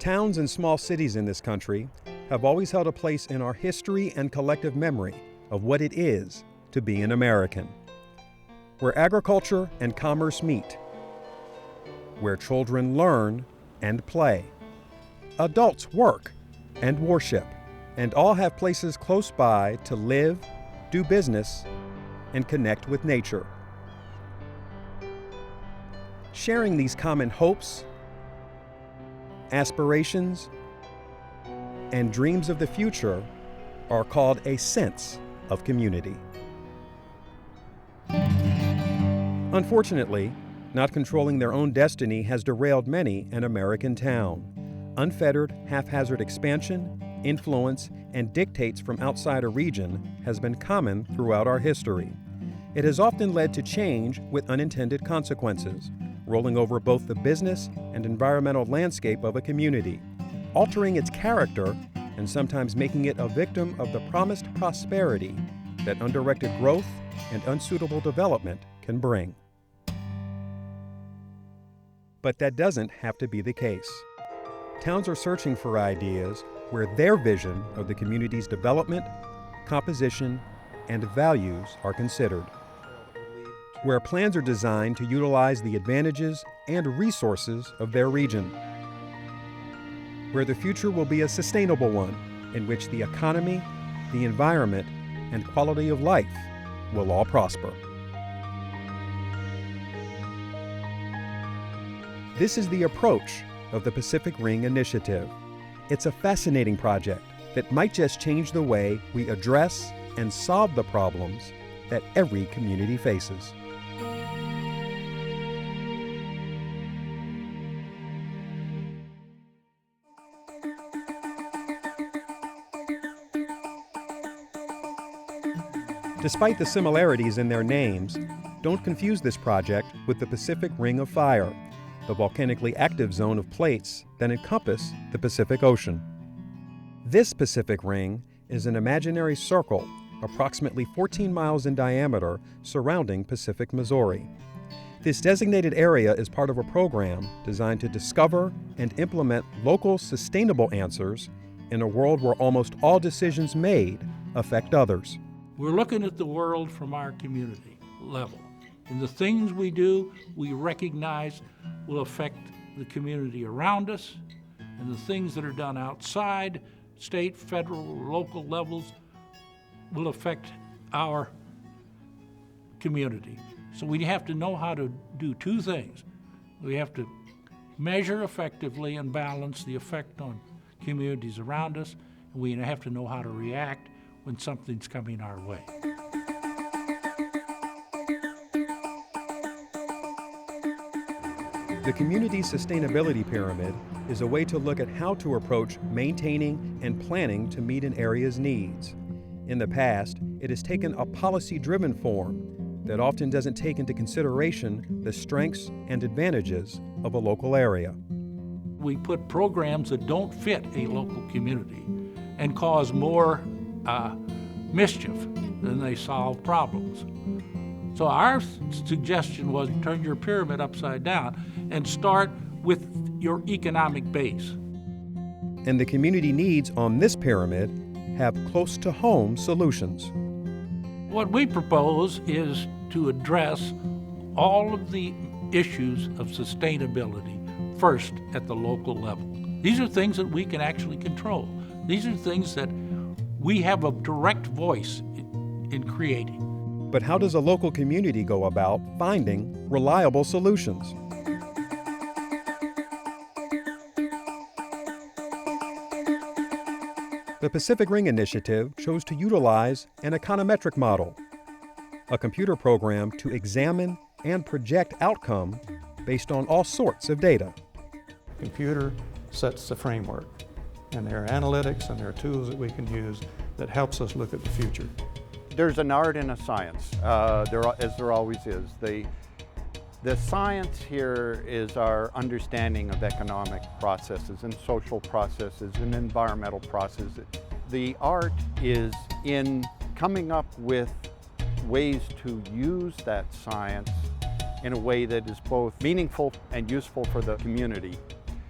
Towns and small cities in this country have always held a place in our history and collective memory of what it is to be an American. Where agriculture and commerce meet, where children learn and play, adults work and worship, and all have places close by to live, do business, and connect with nature. Sharing these common hopes, aspirations, and dreams of the future are called a sense of community. Unfortunately, not controlling their own destiny has derailed many an American town. Unfettered, haphazard expansion, influence, and dictates from outside a region has been common throughout our history. It has often led to change with unintended consequences, rolling over both the business and environmental landscape of a community, altering its character and sometimes making it a victim of the promised prosperity that undirected growth and unsuitable development can bring. But that doesn't have to be the case. Towns are searching for ideas where their vision of the community's development, composition, and values are considered. Where plans are designed to utilize the advantages and resources of their region. Where the future will be a sustainable one in which the economy, the environment, and quality of life will all prosper. This is the approach of the Pacific Ring Initiative. It's a fascinating project that might just change the way we address and solve the problems that every community faces. Despite the similarities in their names, don't confuse this project with the Pacific Ring of Fire, the volcanically active zone of plates that encompass the Pacific Ocean. This Pacific Ring is an imaginary circle approximately 14 miles in diameter surrounding Pacific, Missouri. This designated area is part of a program designed to discover and implement local sustainable answers in a world where almost all decisions made affect others. We're looking at the world from our community level. And the things we do, we recognize will affect the community around us. And the things that are done outside, state, federal, local levels, will affect our community. So we have to know how to do two things. We have to measure effectively and balance the effect on communities around us, and we have to know how to react when something's coming our way. The Community Sustainability Pyramid is a way to look at how to approach maintaining and planning to meet an area's needs. In the past, it has taken a policy-driven form that often doesn't take into consideration the strengths and advantages of a local area. We put programs that don't fit a local community and cause more mischief than they solve problems. So our suggestion was turn your pyramid upside down and start with your economic base. And the community needs on this pyramid have close-to-home solutions. What we propose is to address all of the issues of sustainability first at the local level. These are things that we can actually control. These are things that we have a direct voice in creating. But how does a local community go about finding reliable solutions? The Pacific Ring Initiative chose to utilize an econometric model, a computer program to examine and project outcome based on all sorts of data. The computer sets the framework, and there are analytics and there are tools that we can use that helps us look at the future. There's an art and a science, as there always is. The science here is our understanding of economic processes and social processes and environmental processes. The art is in coming up with ways to use that science in a way that is both meaningful and useful for the community.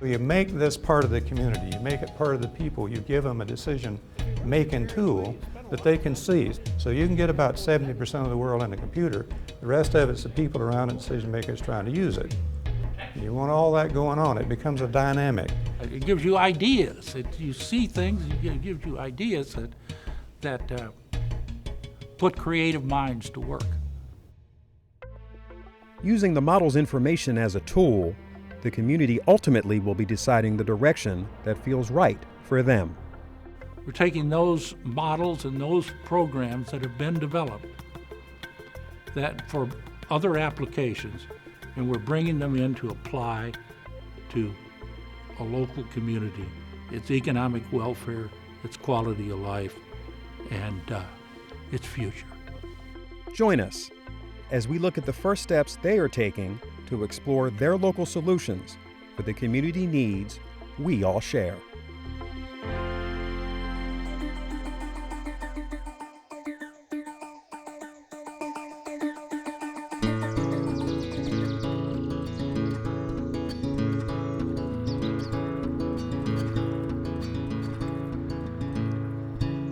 You make this part of the community, you make it part of the people, you give them a decision-making tool that they can seize. So you can get about 70% of the world in a computer, the rest of it's the people around it, decision makers trying to use it. You want all that going on, it becomes a dynamic. It gives you ideas. You see things, it gives you ideas that put creative minds to work. Using the model's information as a tool, the community ultimately will be deciding the direction that feels right for them. We're taking those models and those programs that have been developed that for other applications, and we're bringing them in to apply to a local community, its economic welfare, its quality of life, and its future. Join us as we look at the first steps they are taking to explore their local solutions for the community needs we all share.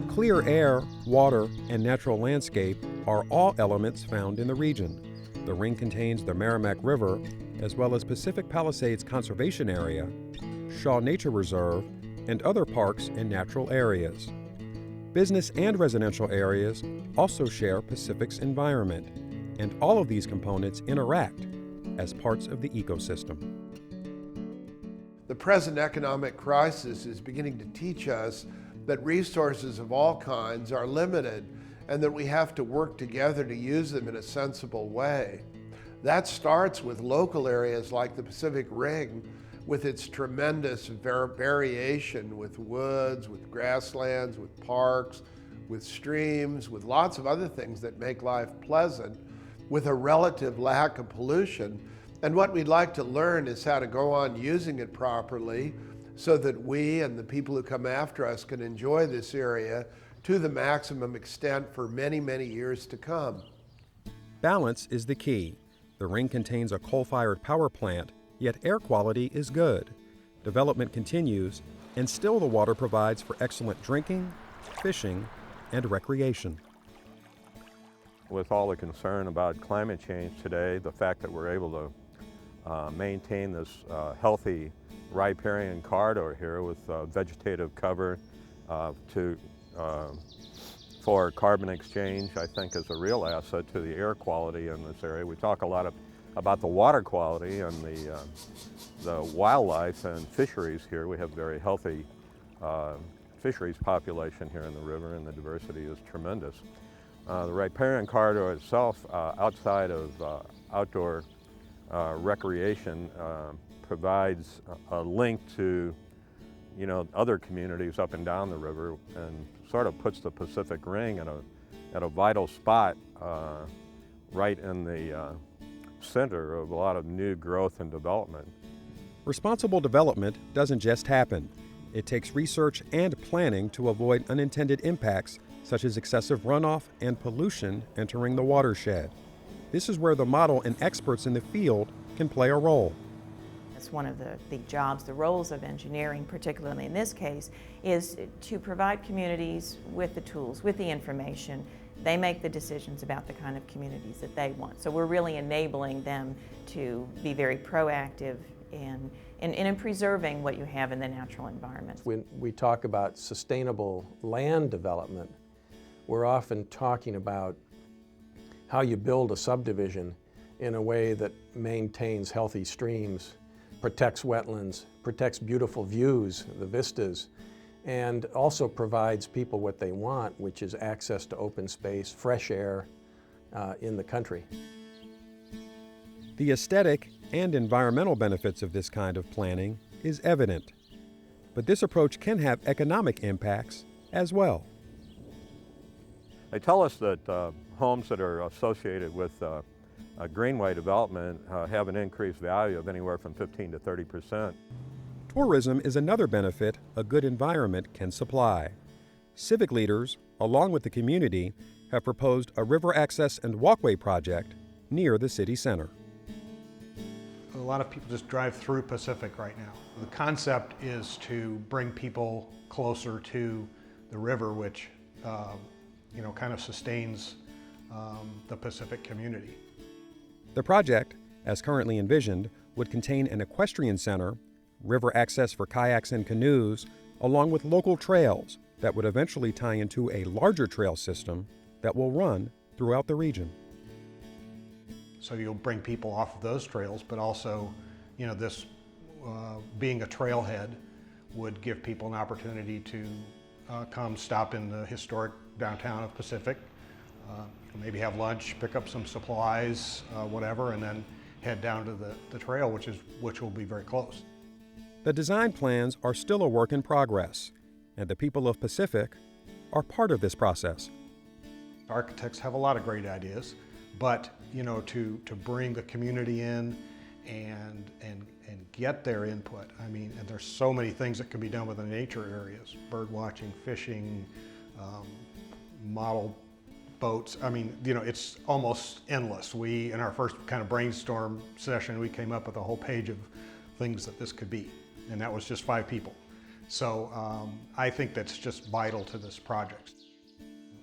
Clear air, water, and natural landscape are all elements found in the region. The ring contains the Merrimack River, as well as Pacific Palisades Conservation Area, Shaw Nature Reserve, and other parks and natural areas. Business and residential areas also share Pacific's environment, and all of these components interact as parts of the ecosystem. The present economic crisis is beginning to teach us that resources of all kinds are limited and that we have to work together to use them in a sensible way. That starts with local areas like the Pacific Ring, with its tremendous variation with woods, with grasslands, with parks, with streams, with lots of other things that make life pleasant, with a relative lack of pollution. And what we'd like to learn is how to go on using it properly so that we and the people who come after us can enjoy this area to the maximum extent for many, many years to come. Balance is the key. The ring contains a coal-fired power plant, yet air quality is good. Development continues, and still the water provides for excellent drinking, fishing, and recreation. With all the concern about climate change today, the fact that we're able to maintain this healthy riparian corridor here with vegetative cover for carbon exchange, I think is a real asset to the air quality in this area. We talk a lot about the water quality and the wildlife and fisheries here. We have very healthy fisheries population here in the river, and the diversity is tremendous. The riparian corridor itself, outside of outdoor recreation, provides a link to other communities up and down the river, and sort of puts the Pacific Ring at a vital spot right in the center of a lot of new growth and development. Responsible development doesn't just happen. It takes research and planning to avoid unintended impacts such as excessive runoff and pollution entering the watershed. This is where the model and experts in the field can play a role. One of the jobs, the roles of engineering, particularly in this case, is to provide communities with the tools, with the information. They make the decisions about the kind of communities that they want. So we're really enabling them to be very proactive in preserving what you have in the natural environment. When we talk about sustainable land development, we're often talking about how you build a subdivision in a way that maintains healthy streams, protects wetlands, protects beautiful views, the vistas, and also provides people what they want, which is access to open space, fresh air in the country. The aesthetic and environmental benefits of this kind of planning is evident, but this approach can have economic impacts as well. They tell us that homes that are associated with greenway development have an increased value of anywhere from 15 to 30%. Tourism is another benefit a good environment can supply. Civic leaders, along with the community, have proposed a river access and walkway project near the city center. A lot of people just drive through Pacific right now. The concept is to bring people closer to the river, which kind of sustains the Pacific community. The project, as currently envisioned, would contain an equestrian center, river access for kayaks and canoes, along with local trails that would eventually tie into a larger trail system that will run throughout the region. So you'll bring people off of those trails, but also, this being a trailhead would give people an opportunity to come stop in the historic downtown of Pacific, maybe have lunch, pick up some supplies, whatever, and then head down to the trail, which will be very close. The design plans are still a work in progress, and the people of Pacific are part of this process. Architects have a lot of great ideas, but to bring the community in and get their input. And there's so many things that can be done with the nature areas: bird watching, fishing, model boats. It's almost endless. In our first kind of brainstorm session, we came up with a whole page of things that this could be, and that was just 5 people. So I think that's just vital to this project.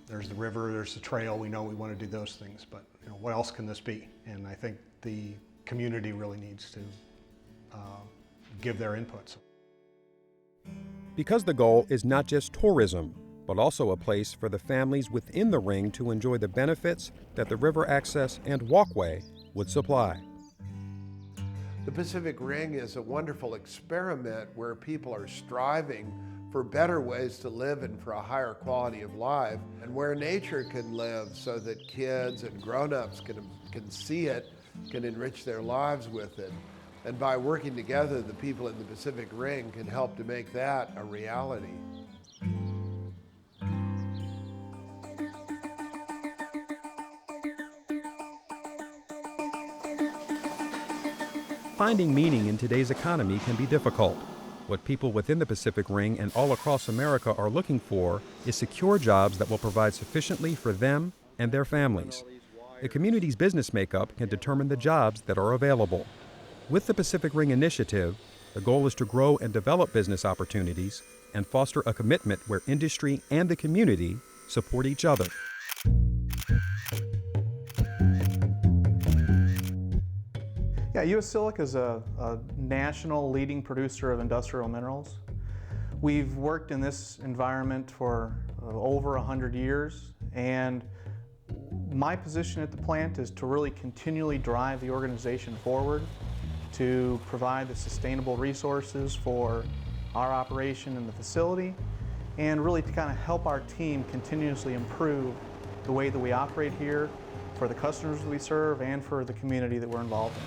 There's the river, there's the trail. We know we want to do those things, but what else can this be? And I think the community really needs to give their inputs. Because the goal is not just tourism, but also a place for the families within the ring to enjoy the benefits that the river access and walkway would supply. The Pacific Ring is a wonderful experiment where people are striving for better ways to live and for a higher quality of life, and where nature can live so that kids and grown-ups can see it, can enrich their lives with it. And by working together, the people in the Pacific Ring can help to make that a reality. Finding meaning in today's economy can be difficult. What people within the Pacific Ring and all across America are looking for is secure jobs that will provide sufficiently for them and their families. The community's business makeup can determine the jobs that are available. With the Pacific Ring Initiative, the goal is to grow and develop business opportunities and foster a commitment where industry and the community support each other. Yeah, U.S. Silica is a national leading producer of industrial minerals. We've worked in this environment for over 100 years, and my position at the plant is to really continually drive the organization forward, to provide the sustainable resources for our operation in the facility, and really to kind of help our team continuously improve the way that we operate here for the customers that we serve and for the community that we're involved in.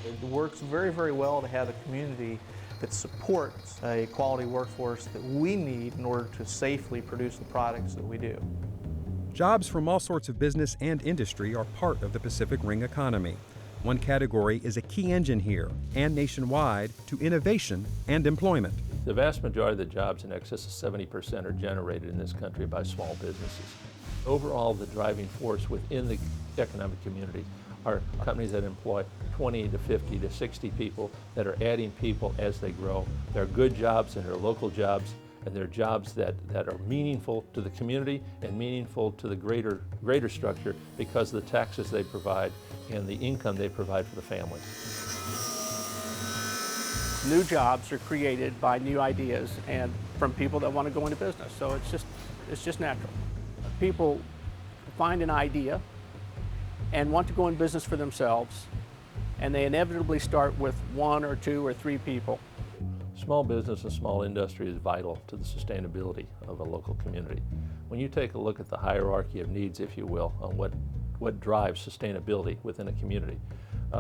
It works very, very well to have a community that supports a quality workforce that we need in order to safely produce the products that we do. Jobs from all sorts of business and industry are part of the Pacific Ring economy. One category is a key engine here and nationwide to innovation and employment. The vast majority of the jobs, in excess of 70%, are generated in this country by small businesses. Overall, the driving force within the economic community are companies that employ 20 to 50 to 60 people, that are adding people as they grow. They're good jobs and they're local jobs, and they're jobs that are meaningful to the community and meaningful to the greater structure because of the taxes they provide and the income they provide for the family. New jobs are created by new ideas and from people that want to go into business, so it's just natural. People find an idea and want to go in business for themselves, and they inevitably start with 1 or 2 or 3 people. Small business and small industry is vital to the sustainability of a local community. When you take a look at the hierarchy of needs, if you will, on what drives sustainability within a community,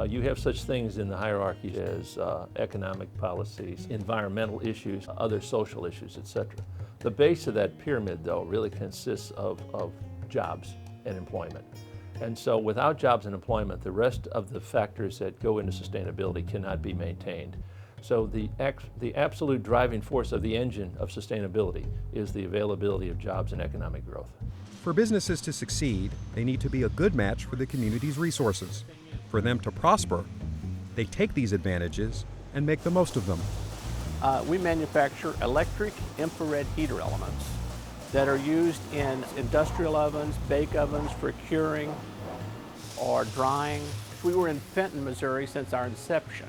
you have such things in the hierarchy as economic policies, environmental issues, other social issues, etc. The base of that pyramid, though, really consists of jobs and employment. And so without jobs and employment, the rest of the factors that go into sustainability cannot be maintained. So the absolute driving force of the engine of sustainability is the availability of jobs and economic growth. For businesses to succeed, they need to be a good match for the community's resources. For them to prosper, they take these advantages and make the most of them. We manufacture electric infrared heater elements that are used in industrial ovens, bake ovens for curing or drying. We were in Fenton, Missouri since our inception,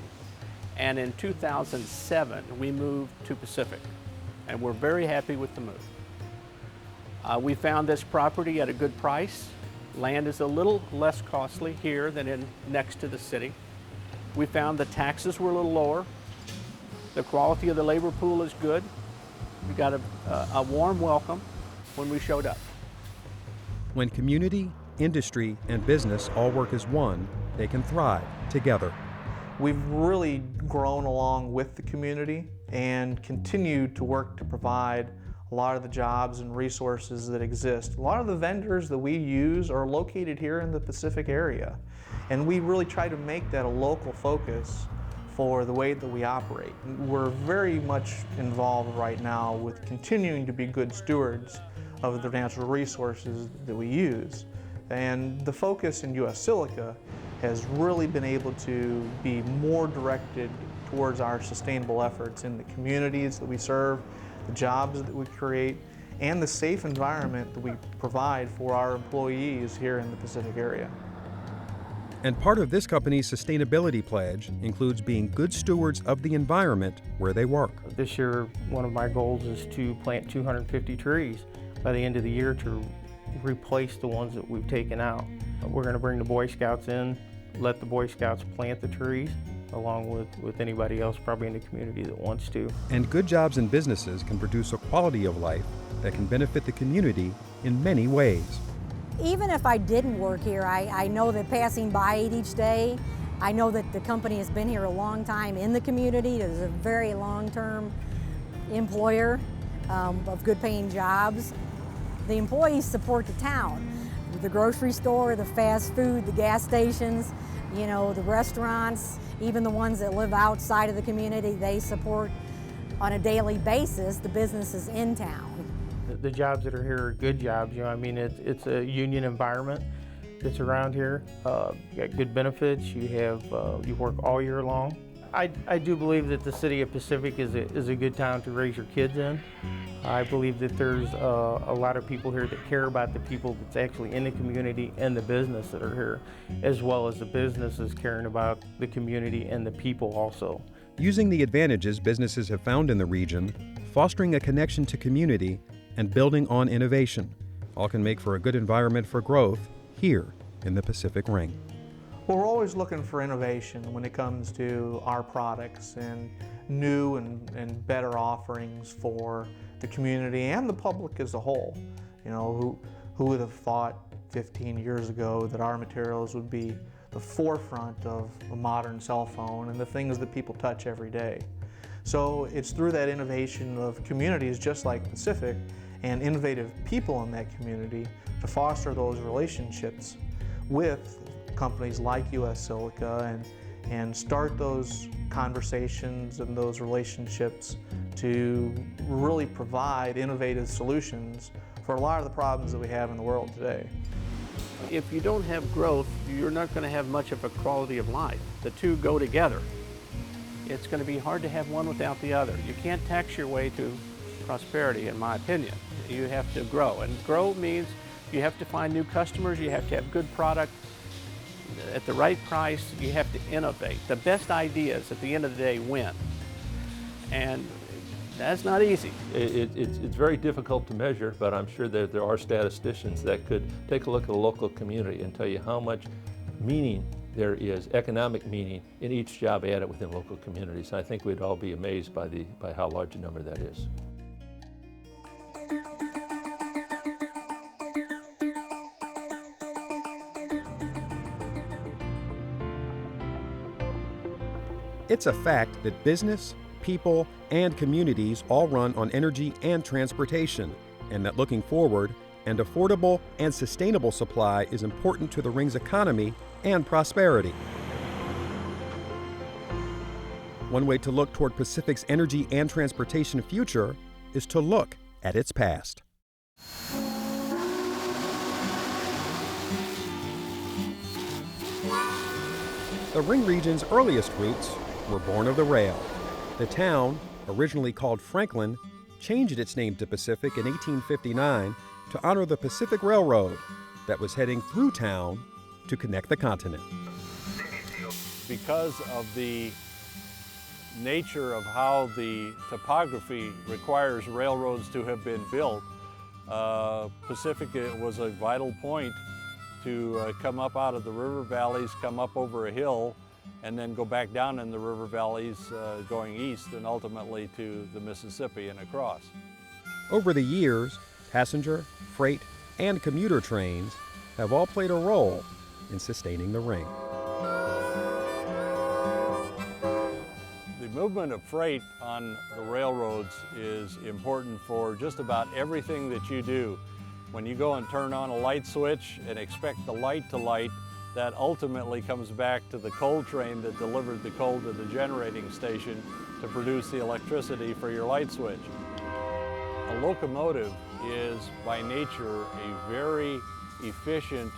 and in 2007 we moved to Pacific, and we're very happy with the move. We found this property at a good price. Land is a little less costly here than next to the city. We found the taxes were a little lower. The quality of the labor pool is good. We got a warm welcome when we showed up. When community, industry, and business all work as one, they can thrive together. We've really grown along with the community and continue to work to provide a lot of the jobs and resources that exist. A lot of the vendors that we use are located here in the Pacific area, and we really try to make that a local focus for the way that we operate. We're very much involved right now with continuing to be good stewards of the natural resources that we use. And the focus in U.S. Silica has really been able to be more directed towards our sustainable efforts in the communities that we serve, the jobs that we create, and the safe environment that we provide for our employees here in the Pacific area. And part of this company's sustainability pledge includes being good stewards of the environment where they work. This year, one of my goals is to plant 250 trees by the end of the year to replace the ones that we've taken out. We're going to bring the Boy Scouts in, let the Boy Scouts plant the trees, along with anybody else probably in the community that wants to. And good jobs and businesses can produce a quality of life that can benefit the community in many ways. Even if I didn't work here, I know that passing by it each day, I know that the company has been here a long time in the community. It is a very long-term employer of good paying jobs. The employees support the town. The grocery store, the fast food, the gas stations, you know, the restaurants, even the ones that live outside of the community, they support on a daily basis the businesses in town. The jobs that are here are good jobs. You know, I mean, it's a union environment that's around here. You got good benefits. You work all year long. I do believe that the city of Pacific is a good town to raise your kids in. I believe that there's a lot of people here that care about the people that's actually in the community and the business that are here, as well as the businesses caring about the community and the people also. Using the advantages businesses have found in the region, fostering a connection to community, and building on innovation, all can make for a good environment for growth here in the Pacific Ring. Well, we're always looking for innovation when it comes to our products and new and better offerings for the community and the public as a whole. You know, who would have thought 15 years ago that our materials would be the forefront of a modern cell phone and the things that people touch every day. So it's through that innovation of communities just like Pacific and innovative people in that community to foster those relationships with companies like U.S. Silica and start those conversations and those relationships to really provide innovative solutions for a lot of the problems that we have in the world today. If you don't have growth, you're not going to have much of a quality of life. The two go together. It's going to be hard to have one without the other. You can't tax your way to prosperity, in my opinion. You have to grow, and grow means you have to find new customers, you have to have good product at the right price, you have to innovate. The best ideas at the end of the day win, and that's not easy. It's very difficult to measure, but I'm sure that there are statisticians that could take a look at a local community and tell you how much meaning there is, economic meaning, in each job added within local communities. I think we'd all be amazed by how large a number that is. It's a fact that business, people, and communities all run on energy and transportation, and that looking forward, an affordable and sustainable supply is important to the Ring's economy and prosperity. One way to look toward Pacific's energy and transportation future is to look at its past. The Ring region's earliest roots were born of the rail. The town, originally called Franklin, changed its name to Pacific in 1859 to honor the Pacific Railroad that was heading through town to connect the continent. Because of the nature of how the topography requires railroads to have been built, Pacific was a vital point to come up out of the river valleys, come up over a hill, and then go back down in the river valleys going east and ultimately to the Mississippi and across. Over the years, passenger, freight, and commuter trains have all played a role in sustaining the ring. The movement of freight on the railroads is important for just about everything that you do. When you go and turn on a light switch and expect the light to light, that ultimately comes back to the coal train that delivered the coal to the generating station to produce the electricity for your light switch. A locomotive is by nature a very efficient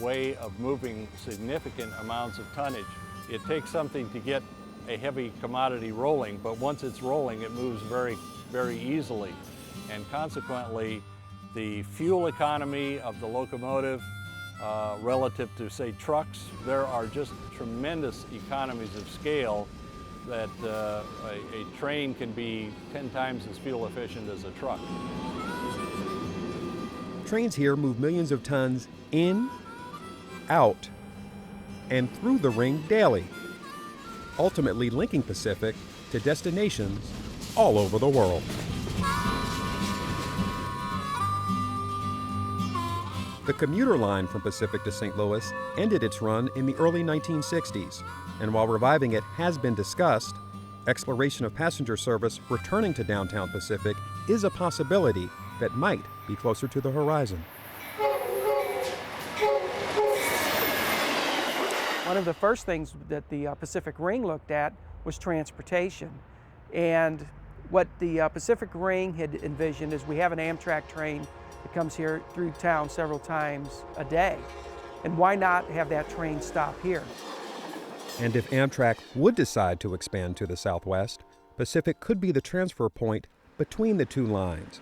way of moving significant amounts of tonnage. It takes something to get a heavy commodity rolling, but once it's rolling, it moves very, very easily. And consequently, the fuel economy of the locomotive relative to, say, trucks, there are just tremendous economies of scale that a train can be 10 times as fuel efficient as a truck. Trains here move millions of tons in, out, and through the ring daily, ultimately linking Pacific to destinations all over the world. The commuter line from Pacific to St. Louis ended its run in the early 1960s, and while reviving it has been discussed, exploration of passenger service returning to downtown Pacific is a possibility that might be closer to the horizon. One of the first things that the Pacific Ring looked at was transportation. And what the Pacific Ring had envisioned is we have an Amtrak train that comes here through town several times a day. And why not have that train stop here? And if Amtrak would decide to expand to the southwest, Pacific could be the transfer point between the two lines,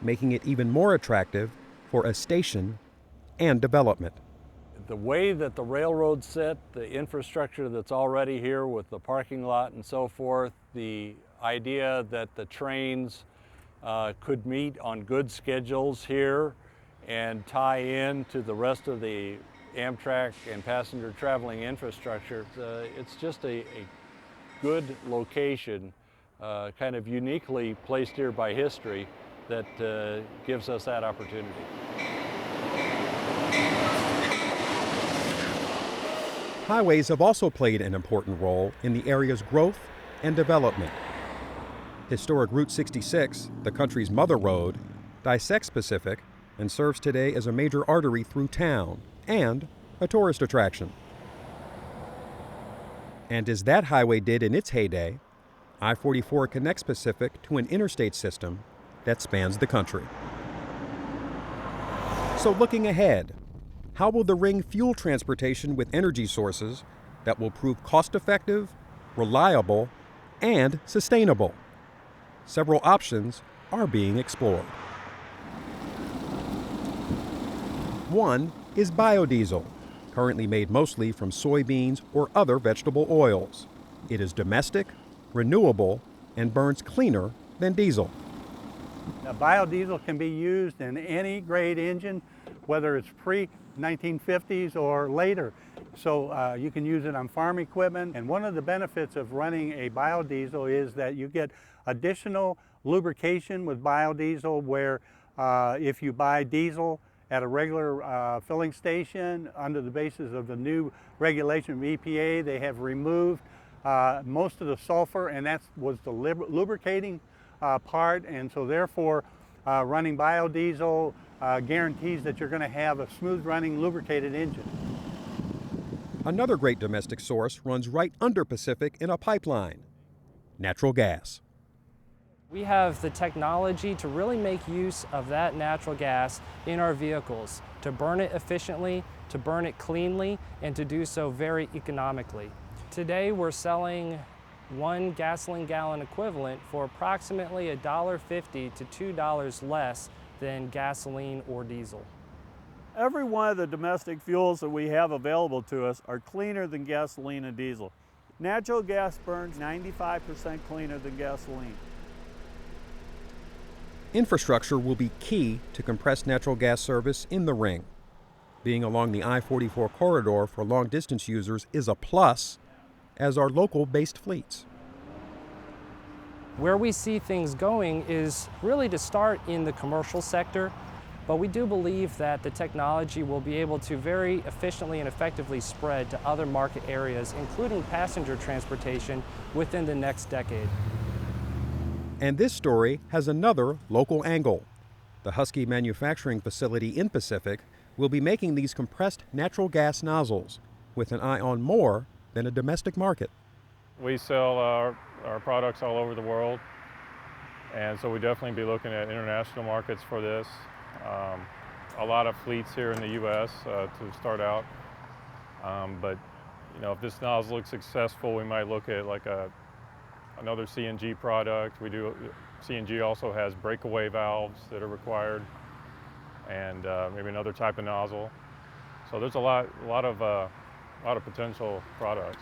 making it even more attractive for a station and development. The way that the railroads sit, the infrastructure that's already here with the parking lot and so forth, the idea that the trains could meet on good schedules here and tie in to the rest of the Amtrak and passenger traveling infrastructure, it's just a good location, kind of uniquely placed here by history that gives us that opportunity. Highways have also played an important role in the area's growth and development. Historic Route 66, the country's mother road, dissects Pacific and serves today as a major artery through town and a tourist attraction. And as that highway did in its heyday, I-44 connects Pacific to an interstate system that spans the country. So looking ahead, how will the ring fuel transportation with energy sources that will prove cost-effective, reliable, and sustainable? Several options are being explored. One is biodiesel, currently made mostly from soybeans or other vegetable oils. It is domestic, renewable, and burns cleaner than diesel. Now, biodiesel can be used in any grade engine, whether it's pre-1950s or later. So you can use it on farm equipment. And one of the benefits of running a biodiesel is that you get additional lubrication with biodiesel, where if you buy diesel at a regular filling station under the basis of the new regulation of EPA, they have removed most of the sulfur, and that was the lubricating part. And so therefore, running biodiesel guarantees that you're going to have a smooth running lubricated engine. Another great domestic source runs right under Pacific in a pipeline: natural gas. We have the technology to really make use of that natural gas in our vehicles. to burn it efficiently, to burn it cleanly, and to do so very economically. Today we're selling one gasoline gallon equivalent for approximately $1.50 to $2 less than gasoline or diesel. Every one of the domestic fuels that we have available to us are cleaner than gasoline and diesel. Natural gas burns 95% cleaner than gasoline. Infrastructure will be key to compressed natural gas service in the ring. Being along the I-44 corridor for long-distance users is a plus, as are local-based fleets. Where we see things going is really to start in the commercial sector, but we do believe that the technology will be able to very efficiently and effectively spread to other market areas, including passenger transportation, within the next decade. And this story has another local angle. The Husky manufacturing facility in Pacific will be making these compressed natural gas nozzles with an eye on more than a domestic market. We sell our products all over the world, and so we definitely be looking at international markets for this. A lot of fleets here in the U.S. To start out, but you know, if this nozzle looks successful, we might look at like another CNG product. CNG also has breakaway valves that are required, and maybe another type of nozzle. So there's a lot of potential products.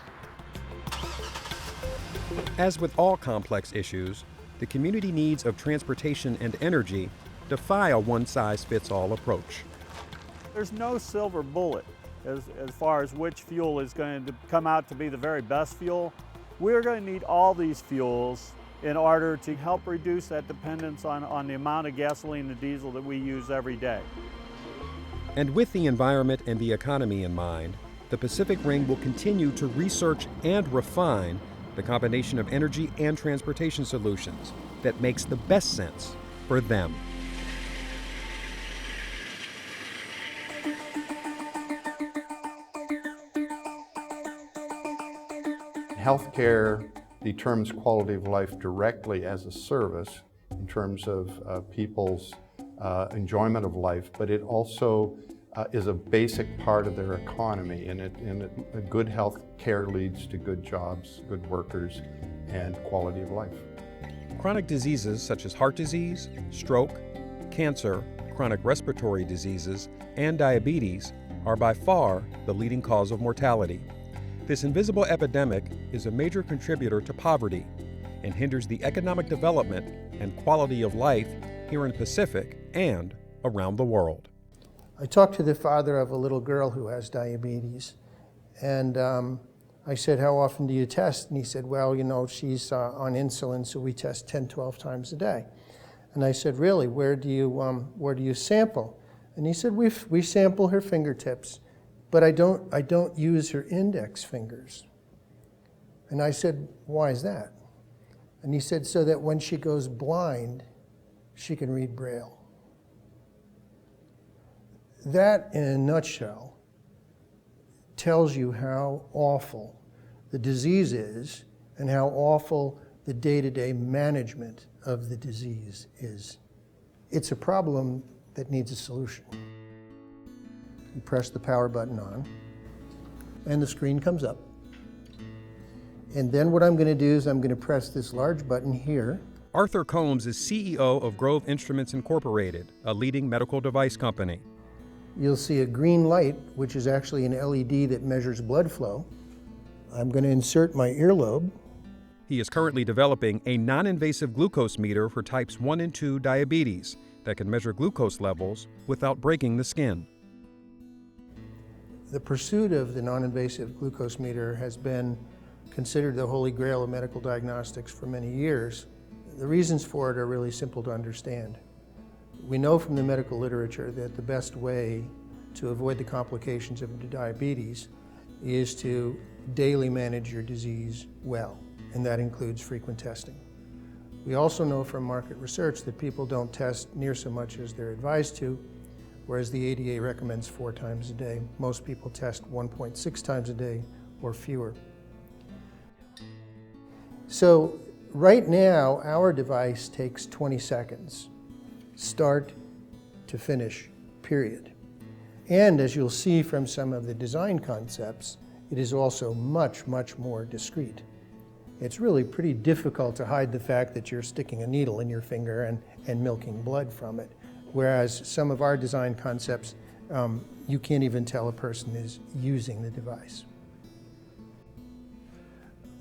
As with all complex issues, the community needs of transportation and energy defy a one-size-fits-all approach. There's no silver bullet as far as which fuel is going to come out to be the very best fuel. We're going to need all these fuels in order to help reduce that dependence on the amount of gasoline and diesel that we use every day. And with the environment and the economy in mind, the Pacific Ring will continue to research and refine the combination of energy and transportation solutions that makes the best sense for them. Healthcare determines quality of life directly as a service in terms of people's enjoyment of life, but it also is a basic part of their economy, and good health care leads to good jobs, good workers, and quality of life. Chronic diseases such as heart disease, stroke, cancer, chronic respiratory diseases, and diabetes are by far the leading cause of mortality. This invisible epidemic is a major contributor to poverty and hinders the economic development and quality of life here in Pacific and around the world. I talked to the father of a little girl who has diabetes, and I said, "How often do you test?" And he said, "Well, you know, she's on insulin, so we test 10, 12 times a day." And I said, "Really? Where do you sample?" And he said, "We sample her fingertips, but I don't use her index fingers." And I said, "Why is that?" And he said, "So that when she goes blind, she can read Braille." That, in a nutshell, tells you how awful the disease is and how awful the day-to-day management of the disease is. It's a problem that needs a solution. You press the power button on, and the screen comes up. And then what I'm going to do is I'm going to press this large button here. Arthur Combs is CEO of Grove Instruments Incorporated, a leading medical device company. You'll see a green light, which is actually an LED that measures blood flow. I'm going to insert my earlobe. He is currently developing a non-invasive glucose meter for types 1 and 2 diabetes that can measure glucose levels without breaking the skin. The pursuit of the non-invasive glucose meter has been considered the holy grail of medical diagnostics for many years. The reasons for it are really simple to understand. We know from the medical literature that the best way to avoid the complications of diabetes is to daily manage your disease well, and that includes frequent testing. We also know from market research that people don't test near so much as they're advised to, whereas the ADA recommends 4 times a day. Most people test 1.6 times a day or fewer. So right now, our device takes 20 seconds. Start to finish, period. And as you'll see from some of the design concepts, it is also much, much more discreet. It's really pretty difficult to hide the fact that you're sticking a needle in your finger and milking blood from it. Whereas some of our design concepts, you can't even tell a person is using the device.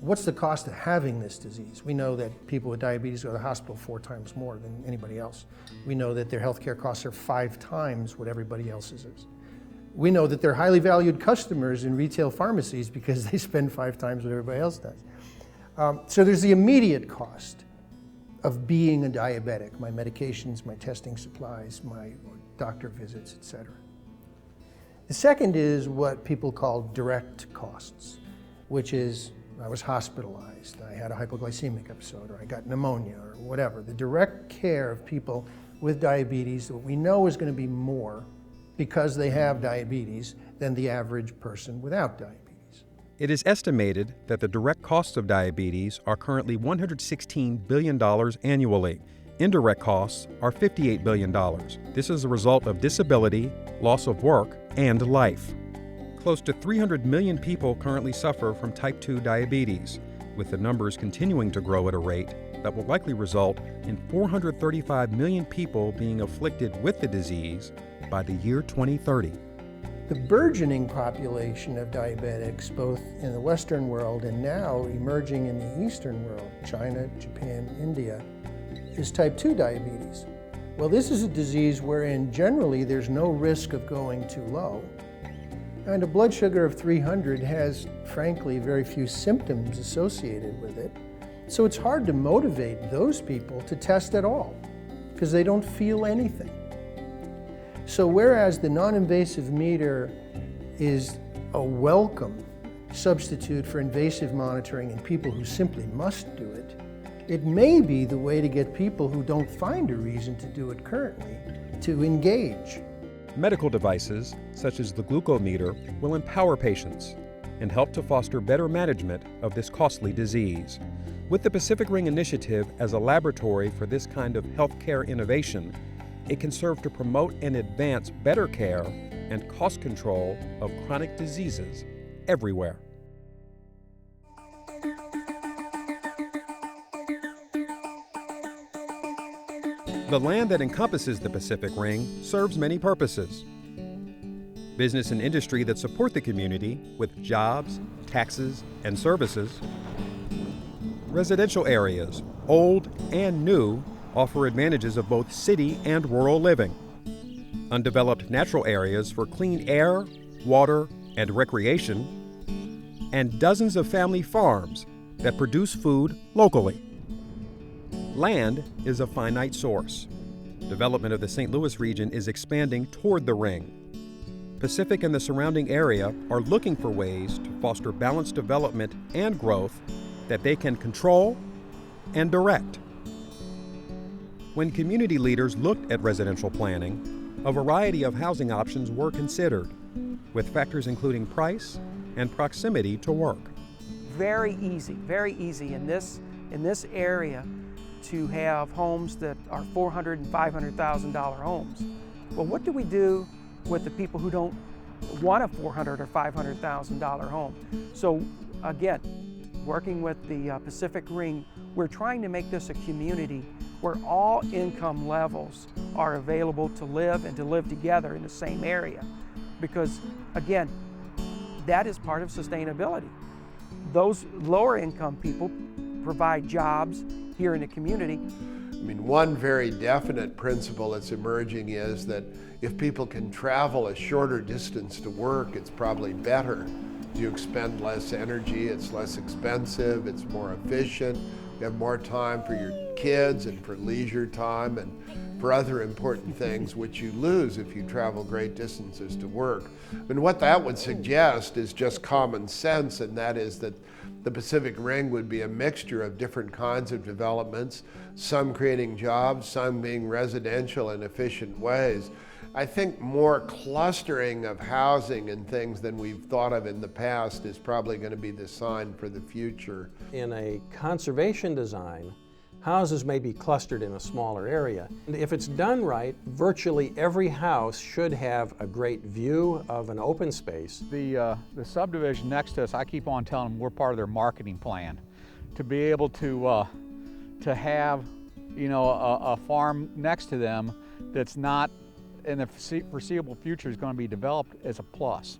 What's the cost of having this disease? We know that people with diabetes go to the hospital 4 times more than anybody else. We know that their healthcare costs are 5 times what everybody else's is. We know that they're highly valued customers in retail pharmacies because they spend 5 times what everybody else does. So there's the immediate cost of being a diabetic, my medications, my testing supplies, my doctor visits, etc. The second is what people call direct costs, which is I was hospitalized, I had a hypoglycemic episode, or I got pneumonia, or whatever. The direct care of people with diabetes that we know is going to be more because they have diabetes than the average person without diabetes. It is estimated that the direct costs of diabetes are currently $116 billion annually. Indirect costs are $58 billion. This is a result of disability, loss of work, and life. Close to 300 million people currently suffer from type 2 diabetes, with the numbers continuing to grow at a rate that will likely result in 435 million people being afflicted with the disease by the year 2030. The burgeoning population of diabetics, both in the Western world and now emerging in the Eastern world, China, Japan, India, is type 2 diabetes. Well, this is a disease wherein generally there's no risk of going too low. And a blood sugar of 300 has, frankly, very few symptoms associated with it. So it's hard to motivate those people to test at all because they don't feel anything. So whereas the non-invasive meter is a welcome substitute for invasive monitoring in people who simply must do it, it may be the way to get people who don't find a reason to do it currently to engage. Medical devices, such as the glucometer, will empower patients and help to foster better management of this costly disease. With the Pacific Ring Initiative as a laboratory for this kind of healthcare innovation, it can serve to promote and advance better care and cost control of chronic diseases everywhere. The land that encompasses the Pacific Ring serves many purposes. Business and industry that support the community with jobs, taxes, and services. Residential areas, old and new, offer advantages of both city and rural living. Undeveloped natural areas for clean air, water, and recreation. And dozens of family farms that produce food locally. Land is a finite source. Development of the St. Louis region is expanding toward the ring. Pacific and the surrounding area are looking for ways to foster balanced development and growth that they can control and direct. When community leaders looked at residential planning, a variety of housing options were considered, with factors including price and proximity to work. Very easy in this area to have homes that are $400,000 and $500,000 homes. Well, what do we do with the people who don't want a $400,000 or $500,000 home? So again, working with the Pacific Ring, we're trying to make this a community where all income levels are available to live and to live together in the same area. Because again, that is part of sustainability. Those lower income people provide jobs here in the community. I mean, one very definite principle that's emerging is that if people can travel a shorter distance to work, it's probably better. You expend less energy, it's less expensive, it's more efficient, you have more time for your kids and for leisure time and for other important things which you lose if you travel great distances to work. And what that would suggest is just common sense, and that is that the Pacific Ring would be a mixture of different kinds of developments, some creating jobs, some being residential in efficient ways. I think more clustering of housing and things than we've thought of in the past is probably going to be the sign for the future. In a conservation design, Houses may be clustered in a smaller area. And if it's done right, virtually every house should have a great view of an open space. The subdivision next to us, I keep on telling them we're part of their marketing plan. To be able to have, a farm next to them that's not in the foreseeable future is going to be developed as a plus.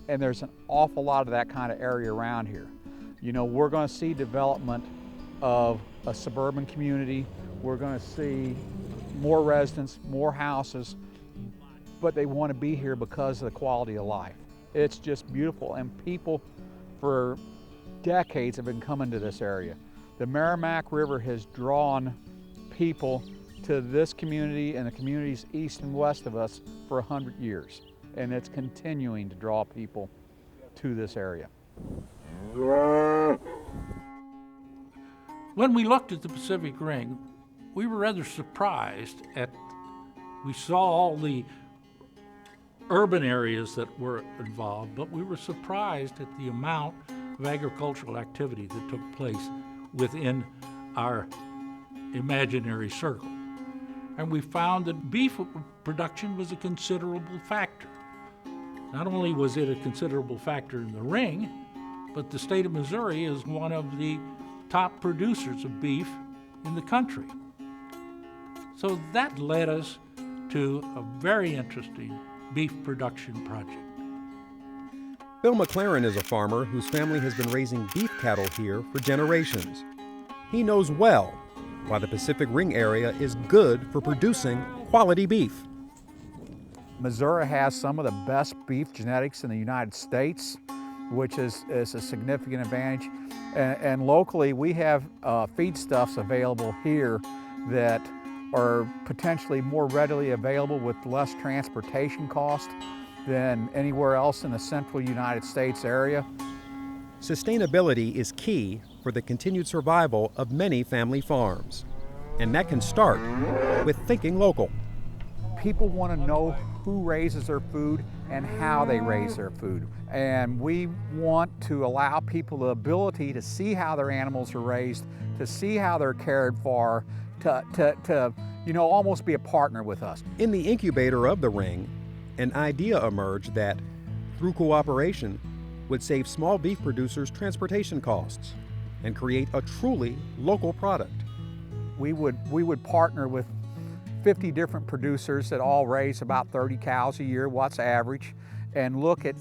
And there's an awful lot of that kind of area around here. We're going to see development of a suburban community. We're going to see more residents, more houses, but they want to be here because of the quality of life. It's just beautiful, and people for decades have been coming to this area. The Merrimack River has drawn people to this community and the communities east and west of us for 100 years, and it's continuing to draw people to this area. When we looked at the Pacific Ring, we were rather surprised we saw all the urban areas that were involved, but we were surprised at the amount of agricultural activity that took place within our imaginary circle. And we found that beef production was a considerable factor. Not only was it a considerable factor in the ring, but the state of Missouri is one of the top producers of beef in the country. So that led us to a very interesting beef production project. Bill McLaren is a farmer whose family has been raising beef cattle here for generations. He knows well why the Pacific Ring area is good for producing quality beef. Missouri has some of the best beef genetics in the United States, which is a significant advantage. And locally, we have feedstuffs available here that are potentially more readily available with less transportation cost than anywhere else in the central United States area. Sustainability is key for the continued survival of many family farms. And that can start with thinking local. People want to know who raises their food and how they raise their food. And we want to allow people the ability to see how their animals are raised, to see how they're cared for, to almost be a partner with us. In the incubator of the Ring, an idea emerged that, through cooperation, would save small beef producers transportation costs and create a truly local product. We would partner with 50 different producers that all raise about 30 cows a year, what's average, and look at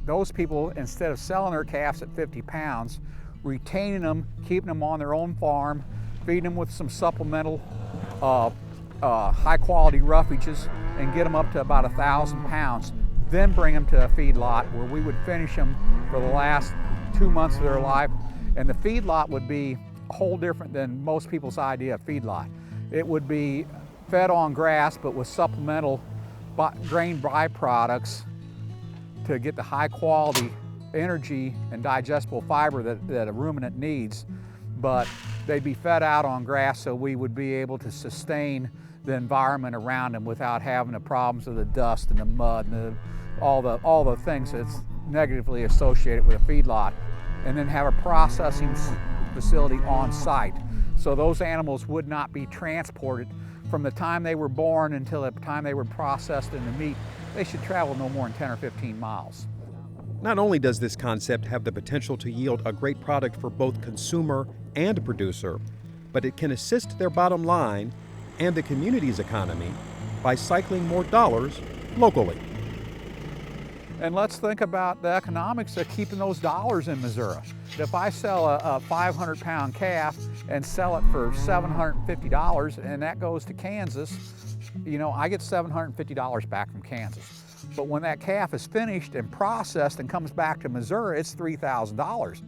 those people, instead of selling their calves at 50 pounds, retaining them, keeping them on their own farm, feeding them with some supplemental high quality roughages, and get them up to about 1,000 pounds, then bring them to a feedlot where we would finish them for the last 2 months of their life. And the feedlot would be a whole different than most people's idea of feedlot. It would be fed on grass, but with supplemental grain byproducts to get the high quality energy and digestible fiber that a ruminant needs. But they'd be fed out on grass, so we would be able to sustain the environment around them without having the problems of the dust and the mud and all the things that's negatively associated with a feedlot. And then have a processing facility on site, so those animals would not be transported from the time they were born until the time they were processed into meat. They should travel no more than 10 or 15 miles. Not only does this concept have the potential to yield a great product for both consumer and producer, but it can assist their bottom line and the community's economy by cycling more dollars locally. And let's think about the economics of keeping those dollars in Missouri. If I sell a 500-pound calf and sell it for $750 and that goes to Kansas, I get $750 back from Kansas. But when that calf is finished and processed and comes back to Missouri, it's $3,000.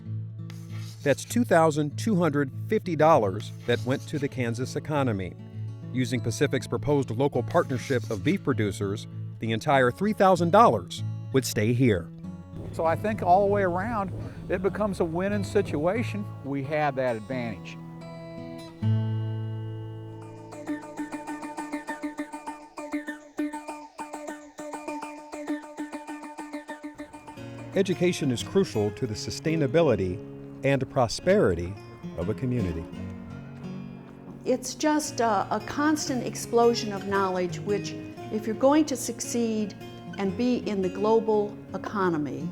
That's $2,250 that went to the Kansas economy. Using Pacific's proposed local partnership of beef producers, the entire $3,000 would stay here. So I think all the way around, it becomes a winning situation. We have that advantage. Education is crucial to the sustainability and prosperity of a community. It's just a constant explosion of knowledge, which if you're going to succeed and be in the global economy,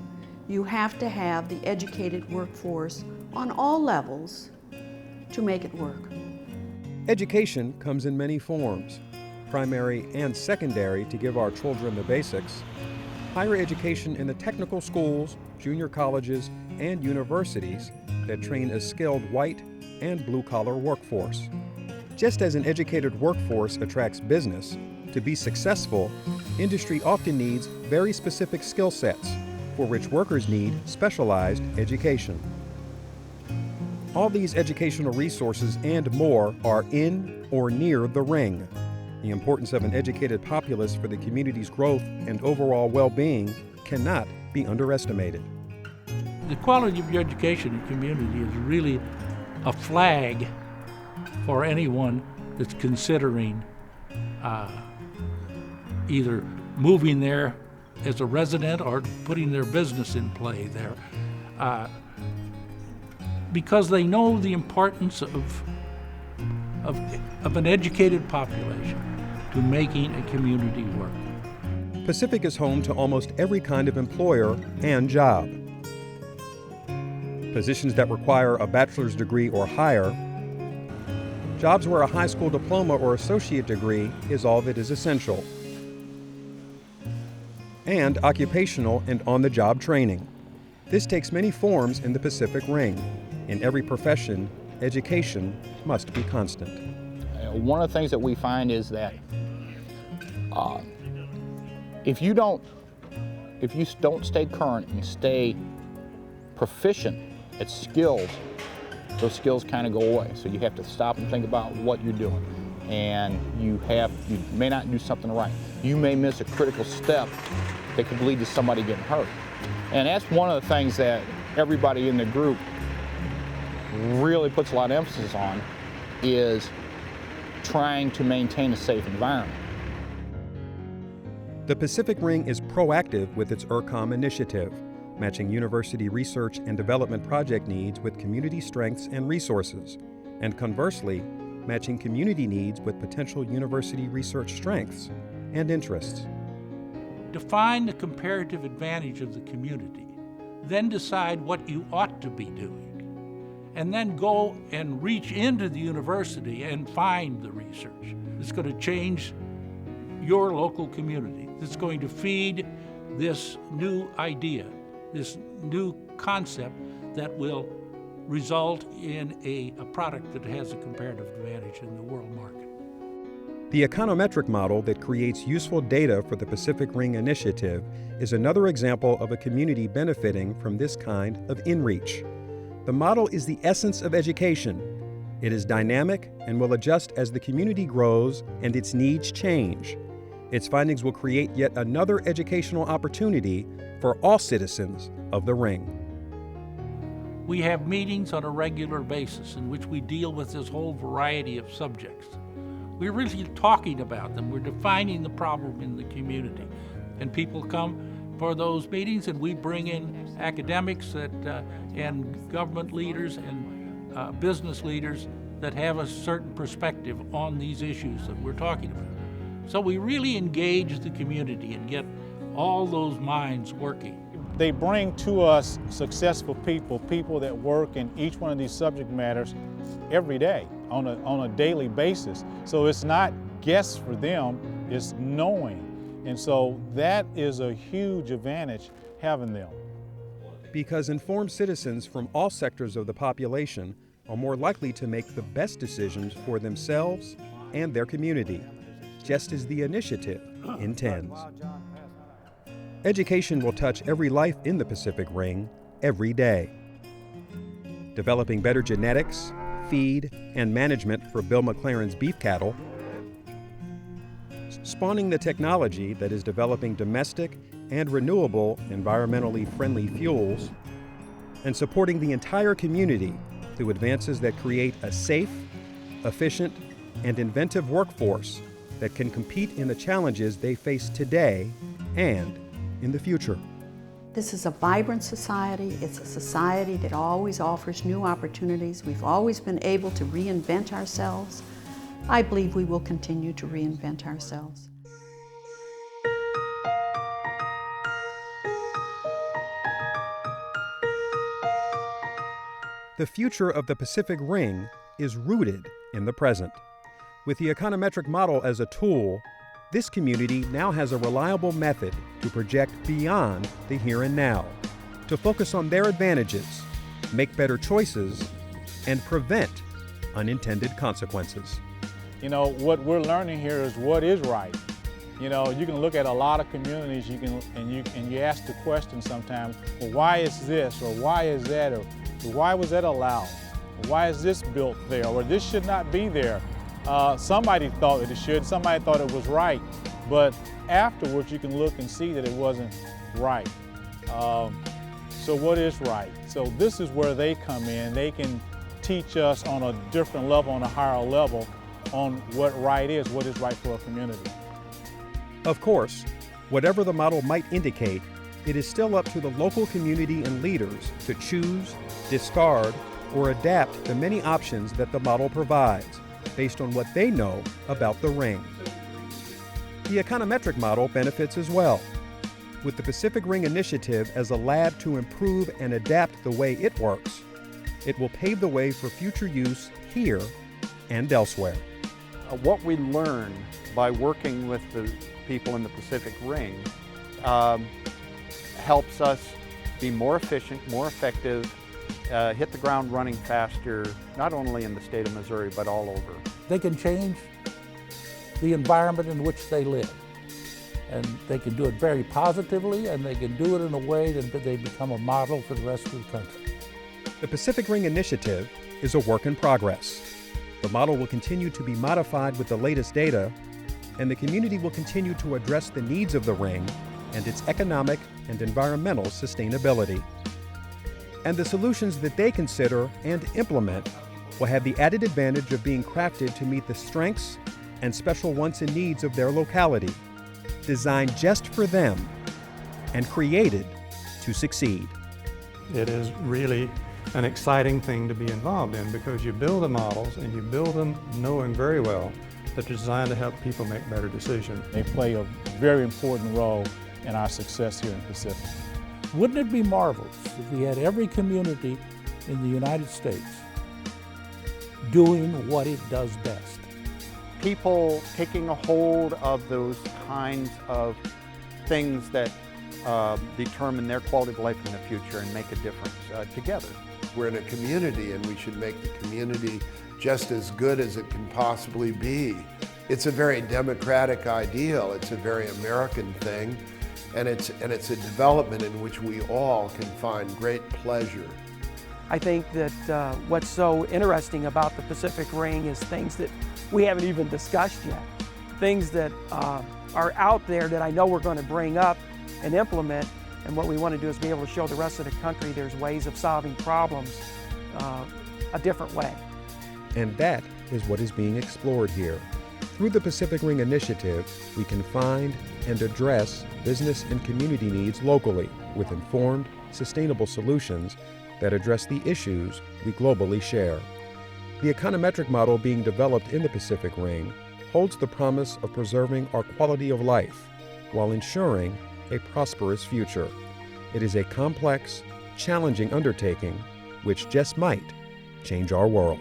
you have to have the educated workforce on all levels to make it work. Education comes in many forms, primary and secondary to give our children the basics, higher education in the technical schools, junior colleges, and universities that train a skilled white and blue-collar workforce. Just as an educated workforce attracts business, to be successful, industry often needs very specific skill sets for which workers need specialized education. All these educational resources and more are in or near the ring. The importance of an educated populace for the community's growth and overall well-being cannot be underestimated. The quality of your education in community is really a flag for anyone that's considering either moving there as a resident or putting their business in play there, because they know the importance of an educated population to making a community work. Pacific is home to almost every kind of employer and job. Positions that require a bachelor's degree or higher, jobs where a high school diploma or associate degree is all that is essential, and occupational and on-the-job training. This takes many forms in the Pacific Ring. In every profession, education must be constant. One of the things that we find is that if you don't stay current and stay proficient at skills, those skills kind of go away. So you have to stop and think about what you're doing. And you may not do something right. You may miss a critical step that could lead to somebody getting hurt. And that's one of the things that everybody in the group really puts a lot of emphasis on, is trying to maintain a safe environment. The Pacific Ring is proactive with its ERCOM initiative, matching university research and development project needs with community strengths and resources, and conversely, matching community needs with potential university research strengths and interests. Define the comparative advantage of the community, then decide what you ought to be doing, and then go and reach into the university and find the research that's going to change your local community, that's going to feed this new idea, this new concept that will result in a product that has a comparative advantage in the world market. The econometric model that creates useful data for the Pacific Ring Initiative is another example of a community benefiting from this kind of inreach. The model is the essence of education. It is dynamic and will adjust as the community grows and its needs change. Its findings will create yet another educational opportunity for all citizens of the Ring. We have meetings on a regular basis in which we deal with this whole variety of subjects. We're really talking about them. We're defining the problem in the community. And people come for those meetings, and we bring in academics and government leaders and business leaders that have a certain perspective on these issues that we're talking about. So we really engage the community and get all those minds working. They bring to us successful people that work in each one of these subject matters every day on a daily basis. So it's not guess for them, it's knowing. And so that is a huge advantage having them. Because informed citizens from all sectors of the population are more likely to make the best decisions for themselves and their community, just as the initiative intends. Education will touch every life in the Pacific Ring every day. Developing better genetics, feed, and management for Bill McLaren's beef cattle, spawning the technology that is developing domestic and renewable, environmentally friendly fuels, and supporting the entire community through advances that create a safe, efficient, and inventive workforce that can compete in the challenges they face today and in the future. This is a vibrant society. It's a society that always offers new opportunities. We've always been able to reinvent ourselves I believe we will continue to reinvent ourselves. The future of the Pacific Ring is rooted in the present. With the econometric model as a tool, this community now has a reliable method to project beyond the here and now, to focus on their advantages, make better choices, and prevent unintended consequences. You know, what we're learning here is what is right. You know, you can look at a lot of communities, and you ask the question sometimes, well, why is this, or why is that, or why was that allowed? Or why is this built there, or this should not be there? Somebody thought that it should, somebody thought it was right, but afterwards you can look and see that it wasn't right. So what is right? So this is where they come in. They can teach us on a different level, on a higher level, on what right is, what is right for a community. Of course, whatever the model might indicate, it is still up to the local community and leaders to choose, discard, or adapt the many options that the model provides, based on what they know about the ring. The econometric model benefits as well. With the Pacific Ring Initiative as a lab to improve and adapt the way it works, it will pave the way for future use here and elsewhere. What we learn by working with the people in the Pacific Ring helps us be more efficient, more effective, hit the ground running faster, not only in the state of Missouri, but all over. They can change the environment in which they live. And they can do it very positively, and they can do it in a way that they become a model for the rest of the country. The Pacific Ring Initiative is a work in progress. The model will continue to be modified with the latest data, and the community will continue to address the needs of the ring and its economic and environmental sustainability. And the solutions that they consider and implement will have the added advantage of being crafted to meet the strengths and special wants and needs of their locality, designed just for them and created to succeed. It is really an exciting thing to be involved in because you build the models and you build them knowing very well that they're designed to help people make better decisions. They play a very important role in our success here in Pacific. Wouldn't it be marvelous if we had every community in the United States doing what it does best? People taking a hold of those kinds of things that determine their quality of life in the future and make a difference together. We're in a community and we should make the community just as good as it can possibly be. It's a very democratic ideal, it's a very American thing, and it's a development in which we all can find great pleasure. I think that what's so interesting about the Pacific Ring is things that we haven't even discussed yet. Things that are out there that I know we're going to bring up and implement, and what we want to do is be able to show the rest of the country there's ways of solving problems a different way. And that is what is being explored here. Through the Pacific Ring Initiative, we can find and address business and community needs locally with informed, sustainable solutions that address the issues we globally share. The econometric model being developed in the Pacific Ring holds the promise of preserving our quality of life while ensuring a prosperous future. It is a complex, challenging undertaking which just might change our world.